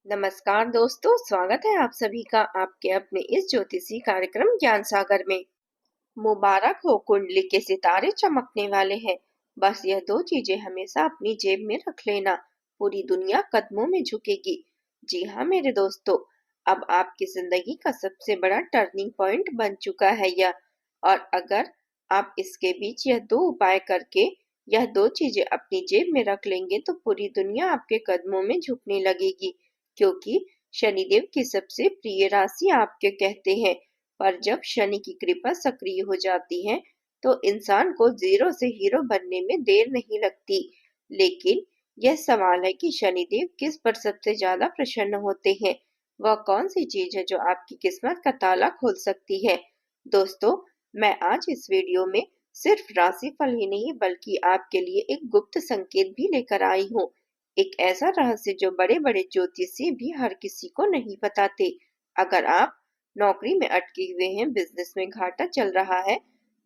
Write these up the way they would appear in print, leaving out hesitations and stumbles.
नमस्कार दोस्तों, स्वागत है आप सभी का आपके अपने इस ज्योतिषी कार्यक्रम ज्ञान सागर में। मुबारक हो, कुंडली के सितारे चमकने वाले हैं। बस यह दो चीजें हमेशा अपनी जेब में रख लेना, पूरी दुनिया कदमों में झुकेगी। जी हाँ मेरे दोस्तों, अब आपकी जिंदगी का सबसे बड़ा टर्निंग पॉइंट बन चुका है यह। और अगर आप इसके बीच यह दो उपाय करके यह दो चीजें अपनी जेब में रख लेंगे तो पूरी दुनिया आपके कदमों में झुकने लगेगी, क्योंकि शनिदेव की सबसे प्रिय राशि आपके कहते हैं। पर जब शनि की कृपा सक्रिय हो जाती है तो इंसान को जीरो से हीरो बनने में देर नहीं लगती। लेकिन यह सवाल है कि शनिदेव किस पर सबसे ज्यादा प्रसन्न होते हैं। वह कौन सी चीज है जो आपकी किस्मत का ताला खोल सकती है। दोस्तों, मैं आज इस वीडियो में सिर्फ राशिफल ही नहीं बल्कि आपके लिए एक गुप्त संकेत भी लेकर आई हूँ। एक ऐसा रहस्य जो बड़े बड़े ज्योतिषी भी हर किसी को नहीं बताते। अगर आप नौकरी में अटके हुए हैं, बिजनेस में घाटा चल रहा है,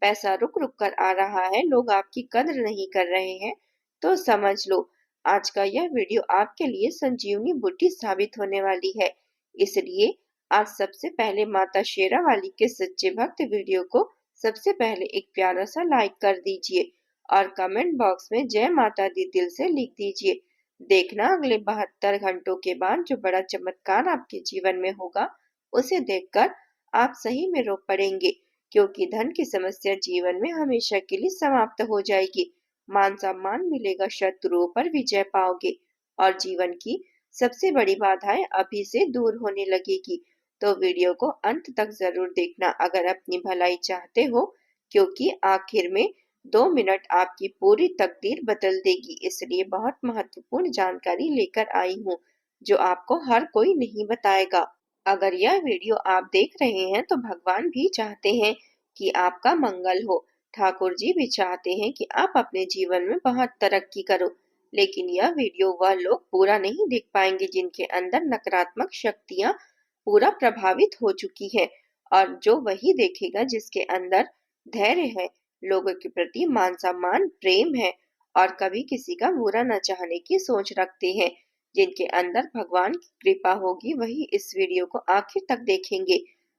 पैसा रुक रुक कर आ रहा है, लोग आपकी कद्र नहीं कर रहे हैं, तो समझ लो आज का यह वीडियो आपके लिए संजीवनी बूटी साबित होने वाली है। इसलिए आज सबसे पहले माता शेरा वाली के सच्चे भक्त वीडियो को सबसे पहले एक प्यारा सा लाइक कर दीजिए और कमेंट बॉक्स में जय माता दी दिल से लिख दीजिए। देखना अगले 72 घंटों के बाद जो बड़ा चमत्कार आपके जीवन में होगा, उसे देखकर आप सही में रो पड़ेंगे, क्योंकि धन की समस्या जीवन में हमेशा के लिए समाप्त हो जाएगी। मान सम्मान मिलेगा, शत्रुओं पर विजय पाओगे और जीवन की सबसे बड़ी बाधाएं अभी से दूर होने लगेगी। तो वीडियो को अंत तक जरूर देखना अगर अपनी भलाई चाहते हो, क्योंकि आखिर में 2 मिनट आपकी पूरी तकदीर बदल देगी। इसलिए बहुत महत्वपूर्ण जानकारी लेकर आई हूँ जो आपको हर कोई नहीं बताएगा। अगर यह वीडियो आप देख रहे हैं तो भगवान भी चाहते हैं कि आपका मंगल हो। ठाकुर जी भी चाहते हैं कि आप अपने जीवन में बहुत तरक्की करो। लेकिन यह वीडियो वह लोग पूरा नहीं देख पाएंगे जिनके अंदर नकारात्मक शक्तियां पूरा प्रभावित हो चुकी है, और जो वही देखेगा जिसके अंदर धैर्य है, लोगों के प्रति मान सम्मान प्रेम है और कभी किसी का बुरा न चाहने की सोच रखते हैं। जिनके अंदर भगवान की कृपा होगी वही इस वीडियो को आखिर तक देखेंगे,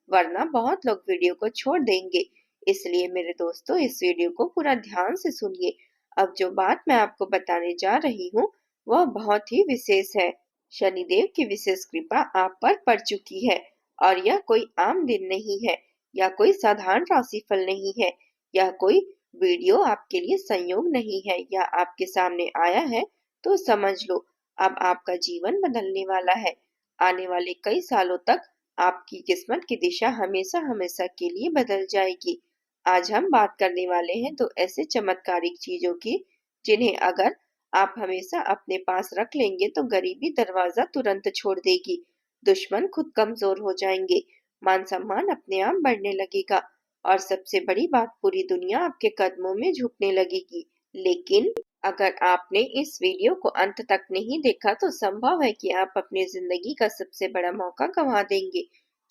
वरना बहुत लोग वीडियो को छोड़ देंगे। इसलिए मेरे दोस्तों, इस वीडियो को पूरा ध्यान से सुनिए। अब जो बात मैं आपको बताने जा रही हूँ वह बहुत ही विशेष है। शनिदेव की विशेष कृपा आप पर पड़ चुकी है और यह कोई आम दिन नहीं है या कोई साधारण राशिफल नहीं है। यह कोई वीडियो आपके लिए संयोग नहीं है या आपके सामने आया है तो समझ लो अब आपका जीवन बदलने वाला है। आने वाले कई सालों तक आपकी किस्मत की दिशा हमेशा हमेशा के लिए बदल जाएगी। आज हम बात करने वाले हैं तो ऐसे चमत्कारिक चीजों की जिन्हें अगर आप हमेशा अपने पास रख लेंगे तो गरीबी दरवाजा तुरंत छोड़ देगी, दुश्मन खुद कमजोर हो जाएंगे, मान सम्मान अपने आप बढ़ने लगेगा और सबसे बड़ी बात, पूरी दुनिया आपके कदमों में झुकने लगेगी। लेकिन अगर आपने इस वीडियो को अंत तक नहीं देखा तो संभव है कि आप अपनी जिंदगी का सबसे बड़ा मौका गंवा देंगे,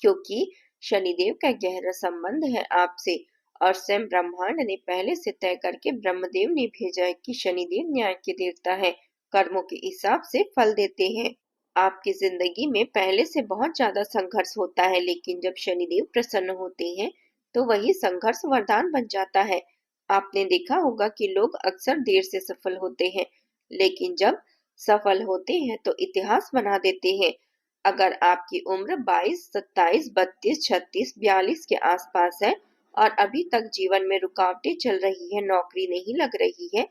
क्योंकि शनिदेव का गहरा संबंध है आपसे और स्वयं ब्रह्मांड ने पहले से तय करके ब्रह्मदेव ने भेजा है कि शनिदेव न्याय के देवता है, कर्मों के हिसाब से फल देते हैं। आपकी जिंदगी में पहले से बहुत ज्यादा संघर्ष होता है, लेकिन जब शनिदेव प्रसन्न होते हैं तो वही संघर्ष वरदान बन जाता है। आपने देखा होगा कि लोग अक्सर देर से सफल होते हैं, लेकिन जब सफल होते हैं तो इतिहास बना देते हैं। अगर आपकी उम्र 22, 27, 32, 36, 42 के आसपास है और अभी तक जीवन में रुकावटें चल रही है, नौकरी नहीं लग रही है,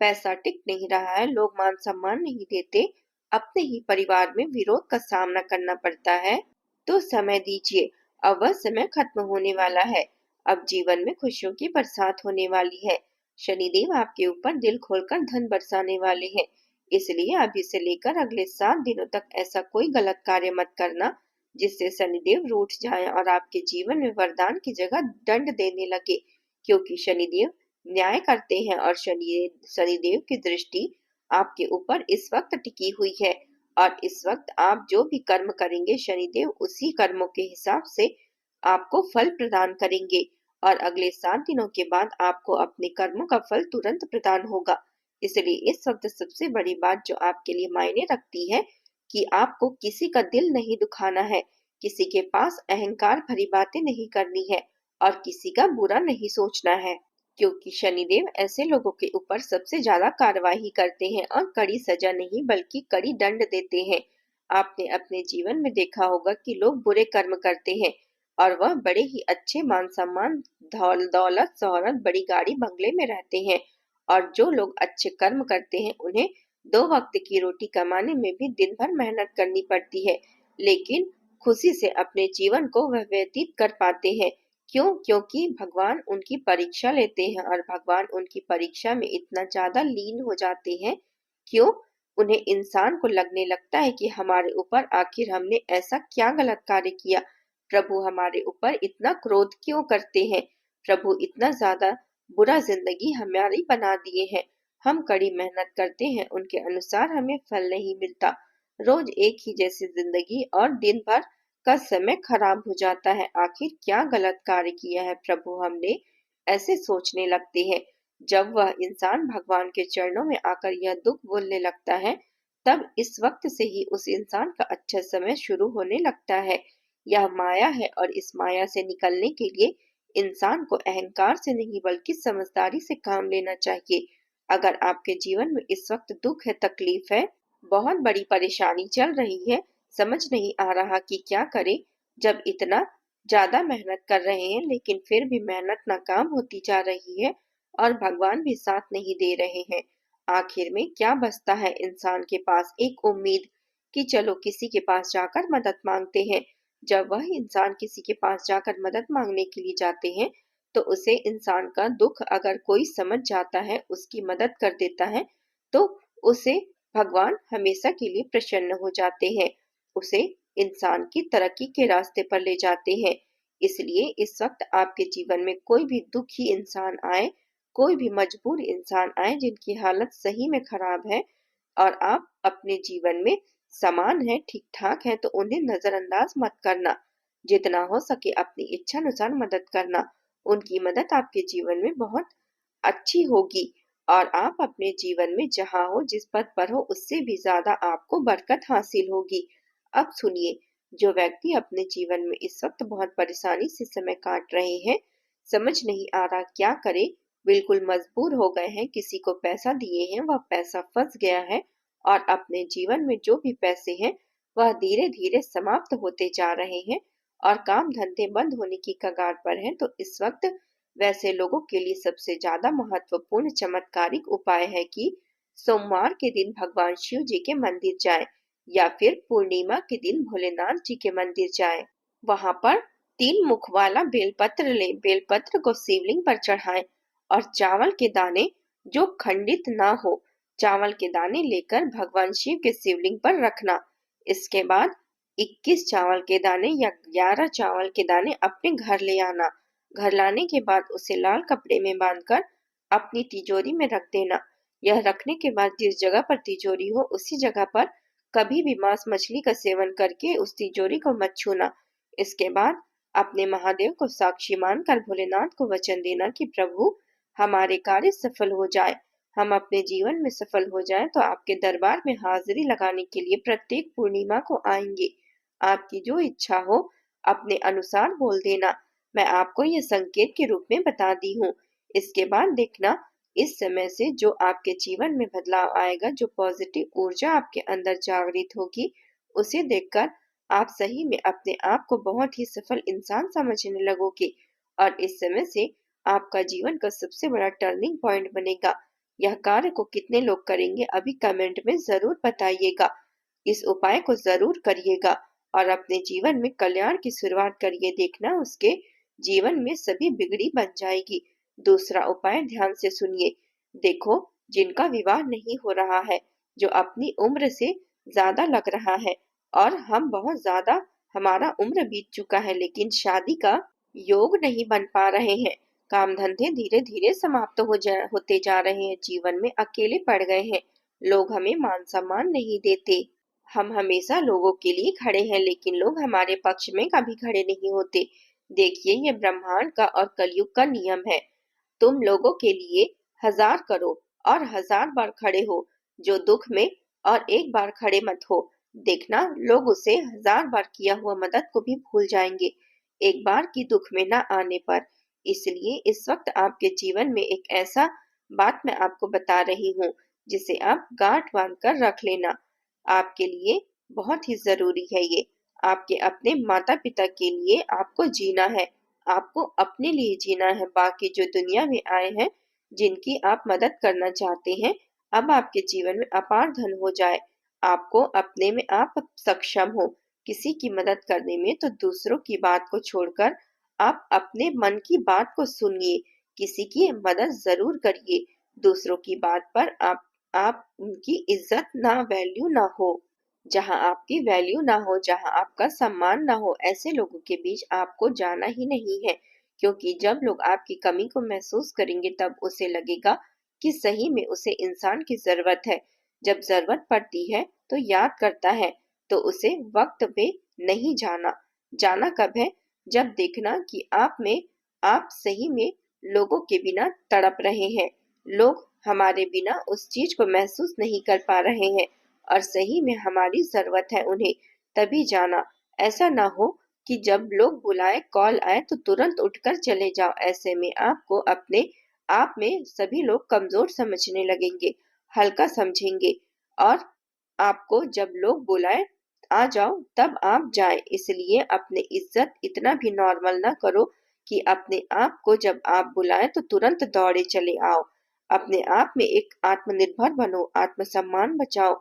पैसा टिक नहीं रहा है, लोग मान सम्मान नहीं देते, अपने ही परिवार में विरोध का सामना करना पड़ता है, तो समय दीजिए, अब वह समय खत्म होने वाला है। अब जीवन में खुशियों की बरसात होने वाली है। शनिदेव आपके ऊपर दिल खोलकर धन बरसाने वाले हैं। इसलिए अभी से लेकर अगले 7 दिनों तक ऐसा कोई गलत कार्य मत करना जिससे शनिदेव रूठ जाएं और आपके जीवन में वरदान की जगह दंड देने लगे, क्योंकि शनिदेव न्याय करते हैं और शनिदेव की दृष्टि आपके ऊपर इस वक्त टिकी हुई है। और इस वक्त आप जो भी कर्म करेंगे शनिदेव उसी कर्मों के हिसाब से आपको फल प्रदान करेंगे और अगले 7 दिनों के बाद आपको अपने कर्मों का फल तुरंत प्रदान होगा। इसलिए इस वक्त सबसे बड़ी बात जो आपके लिए मायने रखती है कि आपको किसी का दिल नहीं दुखाना है, किसी के पास अहंकार भरी बातें नहीं करनी है और किसी का बुरा नहीं सोचना है, क्योंकि शनिदेव ऐसे लोगों के ऊपर सबसे ज्यादा कार्रवाई करते हैं और कड़ी सजा नहीं बल्कि कड़ी दंड देते हैं। आपने अपने जीवन में देखा होगा कि लोग बुरे कर्म करते हैं और वह बड़े ही अच्छे मान सम्मान, दौलत, शोहरत, बड़ी गाड़ी, बंगले में रहते हैं, और जो लोग अच्छे कर्म करते हैं उन्हें 2 वक्त की रोटी कमाने में भी दिन भर मेहनत करनी पड़ती है, लेकिन खुशी से अपने जीवन को वह व्यतीत कर पाते हैं। क्यों? क्योंकि भगवान उनकी परीक्षा लेते हैं और भगवान उनकी परीक्षा में इतना ज्यादा लीन हो जाते हैं। क्यों? उन्हें इंसान को लगने लगता है कि हमारे ऊपर आखिर हमने ऐसा क्या गलत कार्य किया, प्रभु हमारे ऊपर इतना क्रोध क्यों करते हैं, प्रभु इतना ज्यादा बुरा जिंदगी हमारी बना दिए हैं। हम कड़ी मेहनत करते हैं, उनके अनुसार हमें फल नहीं मिलता, रोज एक ही जैसी जिंदगी और दिन भर का समय खराब हो जाता है। आखिर क्या गलत कार्य किया है प्रभु हमने, ऐसे सोचने लगते हैं। जब वह इंसान भगवान के चरणों में आकर यह दुख बोलने लगता है, तब इस वक्त से ही उस इंसान का अच्छा समय शुरू होने लगता है। यह माया है और इस माया से निकलने के लिए इंसान को अहंकार से नहीं बल्कि समझदारी से काम लेना चाहिए। अगर आपके जीवन में इस वक्त दुख है, तकलीफ है, बहुत बड़ी परेशानी चल रही है, समझ नहीं आ रहा कि क्या करें, जब इतना ज्यादा मेहनत कर रहे हैं लेकिन फिर भी मेहनत नाकाम होती जा रही है और भगवान भी साथ नहीं दे रहे हैं, आखिर में क्या बचता है इंसान के पास? एक उम्मीद कि चलो किसी के पास जाकर मदद मांगते हैं। जब वह इंसान किसी के पास जाकर मदद मांगने के लिए जाते हैं, तो उसे इंसान का दुख अगर कोई समझ जाता है, उसकी मदद कर देता है, तो उसे भगवान हमेशा के लिए प्रसन्न हो जाते हैं, उसे इंसान की तरक्की के रास्ते पर ले जाते हैं। इसलिए इस वक्त आपके जीवन में कोई भी दुखी इंसान आए, कोई भी मजबूर इंसान आए जिनकी हालत सही में खराब है और आप अपने जीवन में समान है, ठीक ठाक है, तो उन्हें नजरअंदाज मत करना। जितना हो सके अपनी इच्छा अनुसार मदद करना। उनकी मदद आपके जीवन में बहुत अच्छी होगी और आप अपने जीवन में जहाँ हो, जिस पद पर हो, उससे भी ज्यादा आपको बरकत हासिल होगी। अब सुनिए, जो व्यक्ति अपने जीवन में इस वक्त बहुत परेशानी से समय काट रहे हैं, समझ नहीं आ रहा क्या करे, बिल्कुल मजबूर हो गए हैं, किसी को पैसा दिए हैं, वह पैसा फंस गया है और अपने जीवन में जो भी पैसे हैं वह धीरे धीरे समाप्त होते जा रहे हैं और काम धंधे बंद होने की कगार पर हैं, तो इस वक्त वैसे लोगों के लिए सबसे ज्यादा महत्वपूर्ण चमत्कारिक उपाय है कि सोमवार के दिन भगवान शिव जी के मंदिर जाएं या फिर पूर्णिमा के दिन भोलेनाथ जी के मंदिर जाएं। वहां पर 3 मुख वाला बेलपत्र ले, बेलपत्र को शिवलिंग पर चढ़ाएं और चावल के दाने जो खंडित ना हो, चावल के दाने लेकर भगवान शिव के शिवलिंग पर रखना। इसके बाद 21 चावल के दाने या 11 चावल के दाने अपने घर ले आना। घर लाने के बाद उसे लाल कपड़े में बांधकर अपनी तिजोरी में रख देना। यह रखने के बाद जिस जगह पर तिजोरी हो उसी जगह पर कभी भी मांस मछली का सेवन करके उस तिजोरी को मत छूना। इसके बाद अपने महादेव को साक्षी मानकर भोलेनाथ को वचन देना कि प्रभु हमारे कार्य सफल हो जाए, हम अपने जीवन में सफल हो जाएं, तो आपके दरबार में हाजिरी लगाने के लिए प्रत्येक पूर्णिमा को आएंगे। आपकी जो इच्छा हो अपने अनुसार बोल देना, मैं आपको यह संकेत के रूप में बता दी हूँ। इसके बाद देखना, इस समय से जो आपके जीवन में बदलाव आएगा, जो पॉजिटिव ऊर्जा आपके अंदर जागृत होगी, उसे देखकर आप सही में अपने आप को बहुत ही सफल इंसान समझने लगोगे और इस समय से आपका जीवन का सबसे बड़ा टर्निंग पॉइंट बनेगा। यह कार्य को कितने लोग करेंगे अभी कमेंट में जरूर बताइएगा। इस उपाय को जरूर करिएगा और अपने जीवन में कल्याण की शुरुआत करिए, देखना उसके जीवन में सभी बिगड़ी बन जाएगी। दूसरा उपाय ध्यान से सुनिए। देखो, जिनका विवाह नहीं हो रहा है, जो अपनी उम्र से ज्यादा लग रहा है और हम बहुत ज्यादा हमारा उम्र बीत चुका है लेकिन शादी का योग नहीं बन पा रहे हैं, काम धंधे धीरे धीरे समाप्त होते जा रहे हैं, जीवन में अकेले पड़ गए हैं, लोग हमें मान सम्मान नहीं देते, हम हमेशा लोगों के लिए खड़े हैं लेकिन लोग हमारे पक्ष में कभी खड़े नहीं होते। देखिए, ये ब्रह्मांड का और कलयुग का नियम है। तुम लोगों के लिए 1000 करो और 1000 बार खड़े हो, जो दुख में और एक बार खड़े मत हो। देखना, लोग उसे हजार बार किया हुआ मदद को भी भूल जाएंगे, एक बार की दुख में न आने पर। इसलिए इस वक्त आपके जीवन में एक ऐसा बात मैं आपको बता रही हूँ जिसे आप गांठ बांध कर रख लेना। आपके लिए बहुत ही जरूरी है ये। आपके अपने माता पिता के लिए आपको जीना है। आपको अपने लिए जीना है। बाकी जो दुनिया में आए हैं, जिनकी आप मदद करना चाहते हैं, अब आपके जीवन में अपार धन हो जाए, आपको अपने में आप सक्षम हो किसी की मदद करने में, तो दूसरों की बात को छोड़कर आप अपने मन की बात को सुनिए। किसी की मदद जरूर करिए। दूसरों की बात पर आप उनकी इज्जत ना, वैल्यू ना हो। जहां आपकी वैल्यू ना हो, जहां आपका सम्मान ना हो, ऐसे लोगों के बीच आपको जाना ही नहीं है। क्योंकि जब लोग आपकी कमी को महसूस करेंगे, तब उसे लगेगा कि सही में उसे इंसान की जरूरत है। जब जरूरत पड़ती है तो याद करता है, तो उसे वक्त पे नहीं जाना। जाना कब है? जब देखना कि आप सही में लोगों के बिना तड़प रहे हैं। लोग हमारे बिना उस चीज को महसूस नहीं कर पा रहे हैं और सही में हमारी जरूरत है उन्हें, तभी जाना। ऐसा ना हो कि जब लोग बुलाए, कॉल आए तो तुरंत उठकर चले जाओ। ऐसे में आपको अपने आप में सभी लोग कमजोर समझने लगेंगे, हल्का समझेंगे, और आपको जब लोग बुलाए आ जाओ तब आप जाए। इसलिए अपनी इज्जत इतना भी नॉर्मल ना करो कि अपने आप को जब आप बुलाए तो तुरंत दौड़े चले आओ। अपने आप में एक आत्मनिर्भर बनो, आत्मसम्मान बचाओ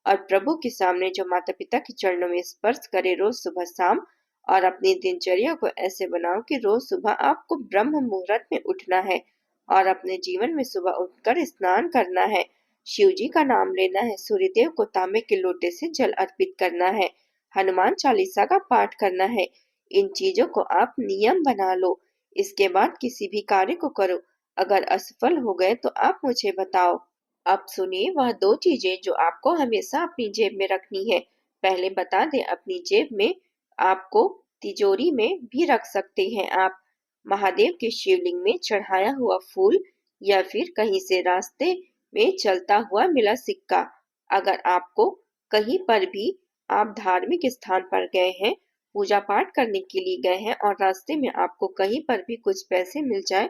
और प्रभु के सामने जो माता पिता के चरणों में स्पर्श करे रोज सुबह शाम। और अपनी दिनचर्या को ऐसे बनाओ कि रोज सुबह आपको ब्रह्म मुहूर्त में उठना है और अपने जीवन में सुबह उठकर स्नान करना है, शिव जी का नाम लेना है, सूर्यदेव को तांबे के लोटे से जल अर्पित करना है, हनुमान चालीसा का पाठ करना है। इन चीजों को आप नियम बना लो। इसके बाद किसी भी कार्य को करो। अगर असफल हो गए तो आप मुझे बताओ। अब सुनिए वह दो चीजें जो आपको हमेशा अपनी जेब में रखनी है। पहले बता दें, अपनी जेब में आपको तिजोरी में भी रख सकते हैं आप महादेव के शिवलिंग में चढ़ाया हुआ फूल, या फिर कहीं से रास्ते में चलता हुआ मिला सिक्का। अगर आपको कहीं पर भी आप धार्मिक स्थान पर गए हैं, पूजा पाठ करने के लिए गए हैं और रास्ते में आपको कहीं पर भी कुछ पैसे मिल जाए,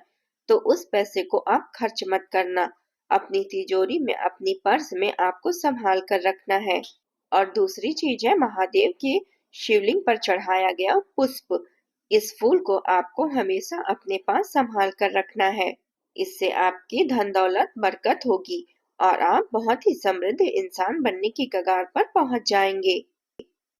तो उस पैसे को आप खर्च मत करना। अपनी तिजोरी में, अपनी पर्स में आपको संभाल कर रखना है। और दूसरी चीज है महादेव के शिवलिंग पर चढ़ाया गया पुष्प। इस फूल को आपको हमेशा अपने पास संभाल कर रखना है। इससे आपकी धन दौलत बरकत होगी और आप बहुत ही समृद्ध इंसान बनने की कगार पर पहुंच जाएंगे।